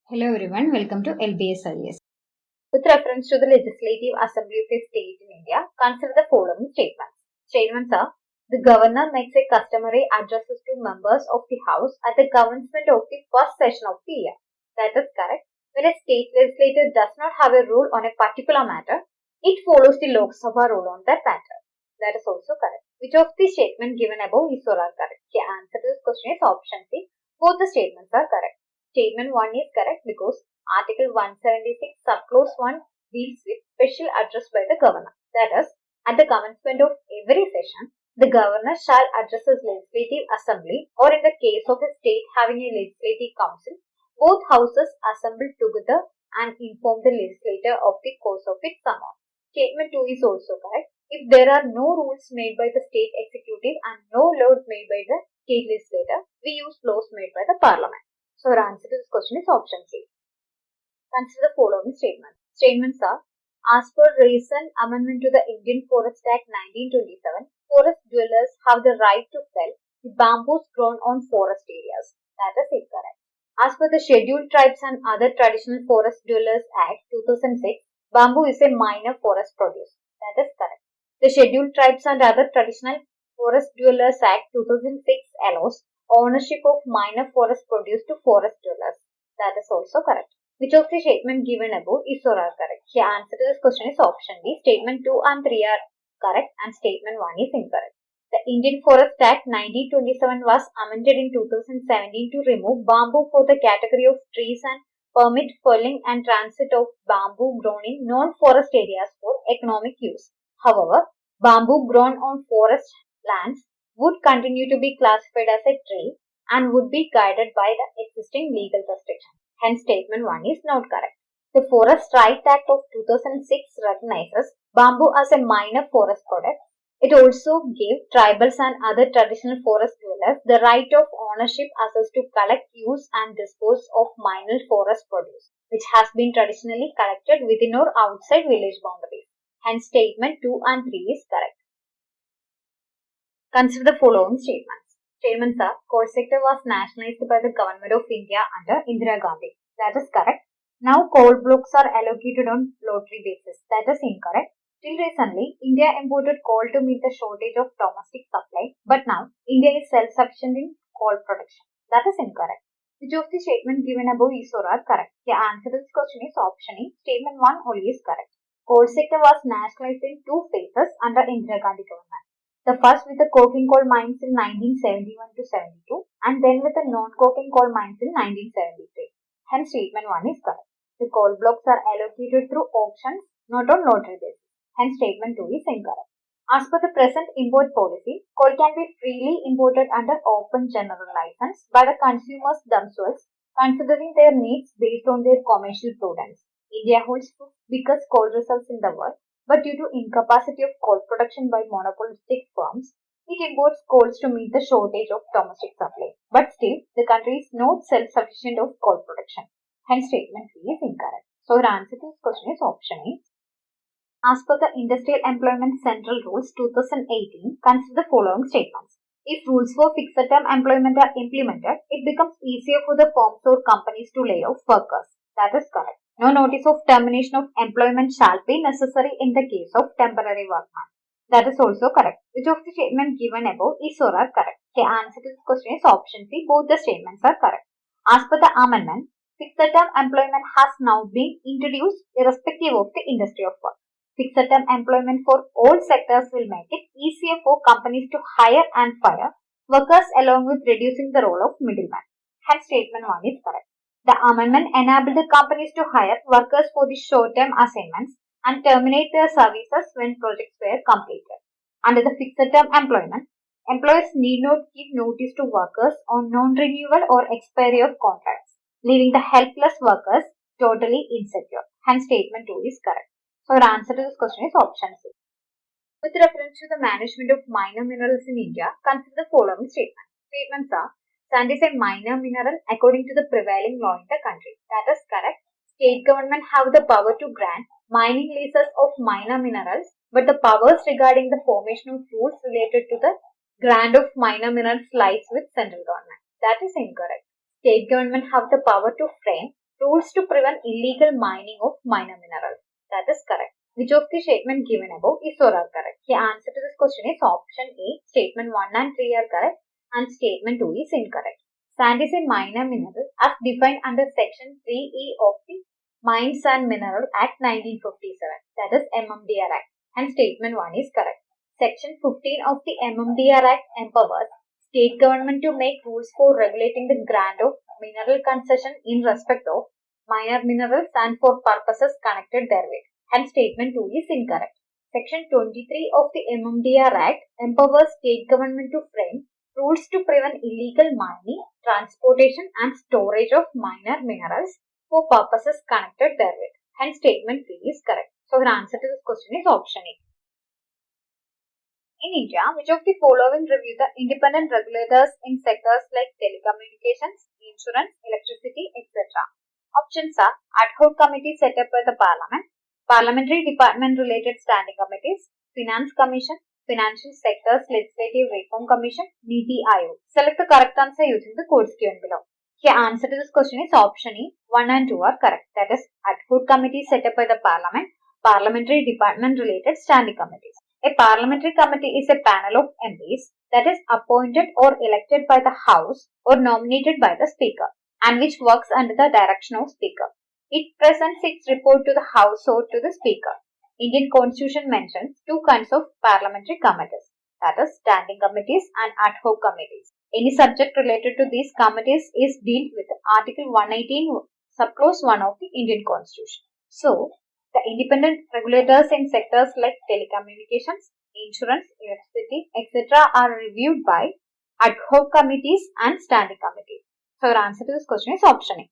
Hello everyone, welcome to LBSIS. With reference to the Legislative Assembly of a state in India, consider the following statements. Statements are: the governor makes a customary addresses to members of the House at the commencement of the first session of the year. That is correct. When a state legislature does not have a rule on a particular matter, it follows the Lok Sabha rule on that matter. That is also correct. Which of the statements given above is or are correct? The answer to this question is option C. Both the statements are correct. Statement 1 is correct because Article 176 subclause 1 deals with special address by the governor. That is, at the commencement of every session, the governor shall address his legislative assembly, or in the case of a state having a legislative council, both houses assemble together and inform the legislator of the course of its summer. Statement 2 is also correct. If there are no rules made by the state executive and no laws made by the state legislator, we use laws made by the parliament. So our answer to this question is option C. Consider the following statements. Statements are: as per recent amendment to the Indian Forest Act 1927, forest dwellers have the right to fell the bamboos grown on forest areas. That is incorrect. As per the Scheduled Tribes and Other Traditional Forest Dwellers Act 2006, bamboo is a minor forest produce. That is correct. The Scheduled Tribes and Other Traditional Forest Dwellers Act 2006 allows ownership of minor forest produce to forest dwellers. That is also correct. Which of the statement given above is or are correct? The answer to this question is option D. Statement 2 and 3 are correct and statement 1 is incorrect. The Indian Forest Act 1927 was amended in 2017 to remove bamboo for the category of trees and permit felling and transit of bamboo grown in non-forest areas for economic use. However, bamboo grown on forest lands would continue to be classified as a tree and would be guided by the existing legal restrictions. Hence, statement 1 is not correct. The Forest Rights Act of 2006 recognizes bamboo as a minor forest product. It also gave tribals and other traditional forest dwellers the right of ownership access to collect, use and dispose of minor forest produce, which has been traditionally collected within or outside village boundaries. Hence, statement 2 and 3 is correct. Consider the following statements. Statements are: coal sector was nationalized by the government of India under Indira Gandhi. That is correct. Now coal blocks are allocated on lottery basis. That is incorrect. Till recently, India imported coal to meet the shortage of domestic supply, but now India is self-sufficient in coal production. That is incorrect. Which of the statements given above is or are correct? The answer to this question is option A. Statement 1 only is correct. Coal sector was nationalized in two phases under Indira Gandhi government. The first with the coking coal mines in 1971 to 72 and then with the non-coking coal mines in 1973. Hence, statement 1 is correct. The coal blocks are allocated through auctions, not on lottery basis. Hence, statement 2 is incorrect. As per the present import policy, coal can be freely imported under open general license by the consumers themselves, considering their needs based on their commercial prudence. India holds the biggest coal reserves in the world, but due to incapacity of coal production by monopolistic firms, it imports coals to meet the shortage of domestic supply. But still, the country is not self-sufficient of coal production. Hence, statement 3 is incorrect. So, the answer to this question is option A. As per the Industrial Employment Central Rules 2018, consider the following statements. If rules for fixed term employment are implemented, it becomes easier for the firms or companies to lay off workers. That is correct. No notice of termination of employment shall be necessary in the case of temporary workmen. That is also correct. Which of the statements given above is or are correct? The answer to this question is option C. Both the statements are correct. As per the amendment, fixed term employment has now been introduced irrespective of the industry of work. Fixed term employment for all sectors will make it easier for companies to hire and fire workers along with reducing the role of middlemen. Hence, statement 1 is correct. The amendment enabled the companies to hire workers for the short-term assignments and terminate their services when projects were completed. Under the fixed-term employment, employers need not give notice to workers on non-renewal or expiry of contracts, leaving the helpless workers totally insecure. Hence, statement 2 is correct. So, our answer to this question is option C. With reference to the management of minor minerals in India, consider the following statements. Statements are: sand is a minor mineral according to the prevailing law in the country. That is correct. State government have the power to grant mining leases of minor minerals, but the powers regarding the formation of rules related to the grant of minor minerals lies with central government. That is incorrect. State government have the power to frame rules to prevent illegal mining of minor minerals. That is correct. Which of the statement given above is or are correct? The answer to this question is option A. Statement 1 and 3 are correct and statement 2 is incorrect. Sand is a minor mineral as defined under section 3E of the Mines and Mineral Act 1957, that is MMDR Act, and statement 1 is correct. Section 15 of the MMDR Act empowers state government to make rules for regulating the grant of mineral concession in respect of minor minerals and for purposes connected therewith, and statement 2 is incorrect. Section 23 of the MMDR Act empowers state government to frame rules to prevent illegal mining, transportation and storage of minor minerals for purposes connected therewith. Hence, statement 3 is correct. So, the answer to this question is option A. In India, which of the following review the independent regulators in sectors like telecommunications, insurance, electricity, etc.? Options are ad hoc committees set up by the Parliament, Parliamentary Department related standing committees, Finance Commission, Financial Sectors Legislative Reform Commission, Niti Aayog. Select the correct answer using the codes given below. The answer to this question is option E. 1 and 2 are correct. That is, ad hoc committee set up by the Parliament, Parliamentary Department related standing committees. A parliamentary committee is a panel of MPs that is appointed or elected by the House or nominated by the Speaker and which works under the direction of Speaker. It presents its report to the House or to the Speaker. Indian Constitution mentions two kinds of parliamentary committees, that is standing committees and ad hoc committees. Any subject related to these committees is dealt with Article 118 subclause 1 of the Indian Constitution. So, the independent regulators in sectors like telecommunications, insurance, electricity, etc. are reviewed by ad hoc committees and standing committees. So, the answer to this question is option A.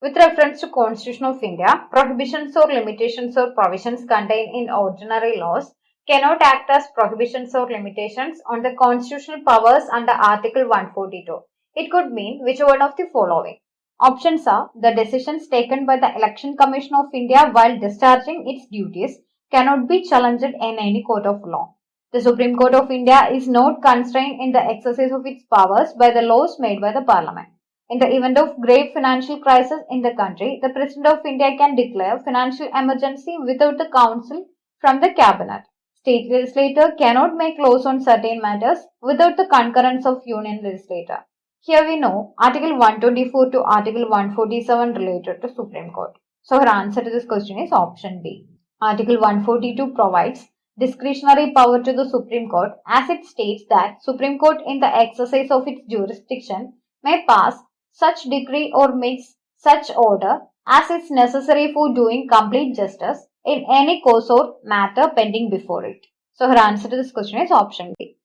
With reference to Constitution of India, prohibitions or limitations or provisions contained in ordinary laws cannot act as prohibitions or limitations on the constitutional powers under Article 142. It could mean which one of the following. Options are the decisions taken by the Election Commission of India while discharging its duties cannot be challenged in any court of law. The Supreme Court of India is not constrained in the exercise of its powers by the laws made by the Parliament. In the event of grave financial crisis in the country, the President of India can declare financial emergency without the counsel from the Cabinet. State legislature cannot make laws on certain matters without the concurrence of Union legislature. Here we know Article 124 to Article 147 related to Supreme Court. So her answer to this question is option B. Article 142 provides discretionary power to the Supreme Court as it states that Supreme Court in the exercise of its jurisdiction may pass such decree or makes such order as is necessary for doing complete justice in any cause or matter pending before it. So her answer to this question is option B.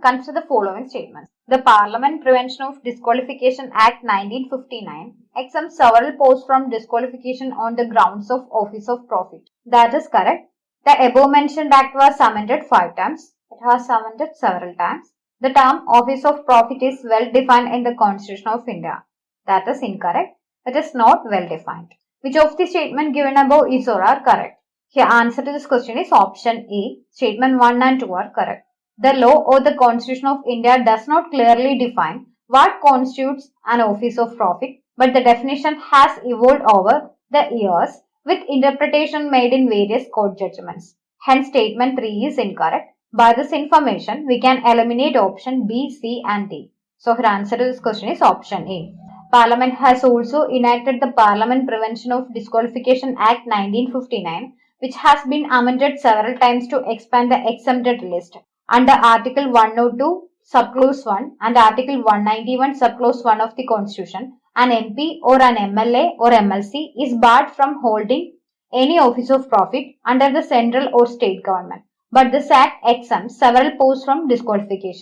Consider the following statements. The Parliament Prevention of Disqualification Act 1959 exempts several posts from disqualification on the grounds of office of profit. That is correct. The above mentioned act was amended 5 times. It was amended several times. The term office of profit is well defined in the Constitution of India. That is incorrect. It is not well defined. Which of the statement given above is or are correct? Here answer to this question is option A. Statement 1 and 2 are correct. The law or the Constitution of India does not clearly define what constitutes an office of profit, but the definition has evolved over the years with interpretation made in various court judgments. Hence statement 3 is incorrect. By this information, we can eliminate option B, C and D. So her answer to this question is option A. Parliament has also enacted the Parliament Prevention of Disqualification Act 1959, which has been amended several times to expand the exempted list. Under Article 102, Subclause 1 and Article 191, Subclause 1 of the Constitution, an MP or an MLA or MLC is barred from holding any office of profit under the central or state government. But this Act exempts several posts from disqualification.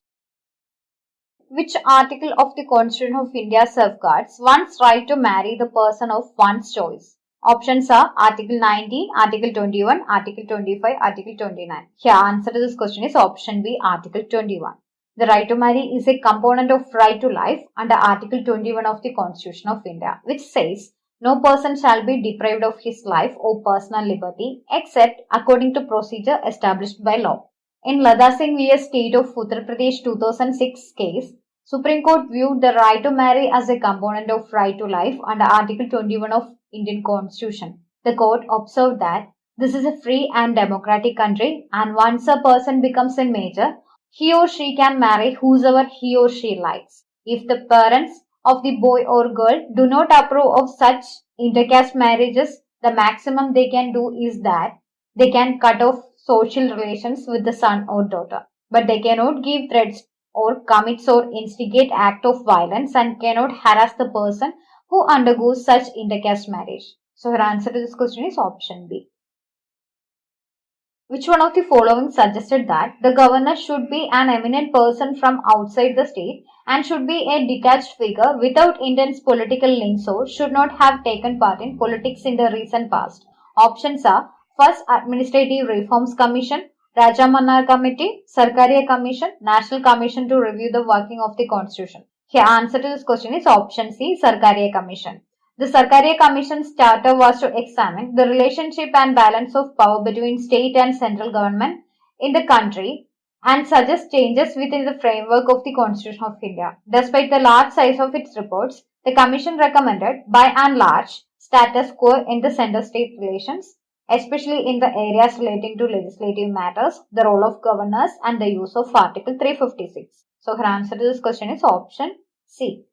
Which article of the Constitution of India safeguards one's right to marry the person of one's choice? Options are Article 19, Article 21, Article 25, Article 29. Here answer to this question is option B, Article 21. The right to marry is a component of right to life under Article 21 of the Constitution of India, which says no person shall be deprived of his life or personal liberty except according to procedure established by law. In Ladha Singh vs. State of Uttar Pradesh 2006 case, Supreme Court viewed the right to marry as a component of right to life under Article 21 of Indian Constitution. The court observed that this is a free and democratic country, and once a person becomes a major, he or she can marry whosoever he or she likes. If the parents of the boy or girl do not approve of such intercaste marriages, the maximum they can do is that they can cut off social relations with the son or daughter. But they cannot give threats or commits or instigate act of violence and cannot harass the person who undergoes such intercaste marriage. So her answer to this question is option B. Which one of the following suggested that the governor should be an eminent person from outside the state and should be a detached figure without intense political links or should not have taken part in politics in the recent past? Options are First Administrative Reforms Commission, Rajamannar Committee, Sarkaria Commission, National Commission to review the working of the Constitution. Here answer to this question is option C, Sarkaria Commission. The Sarkaria Commission's charter was to examine the relationship and balance of power between state and central government in the country and suggest changes within the framework of the Constitution of India. Despite the large size of its reports, the Commission recommended, by and large, status quo in the center-state relations, especially in the areas relating to legislative matters, the role of governors, and the use of Article 356. So her answer to this question is option C.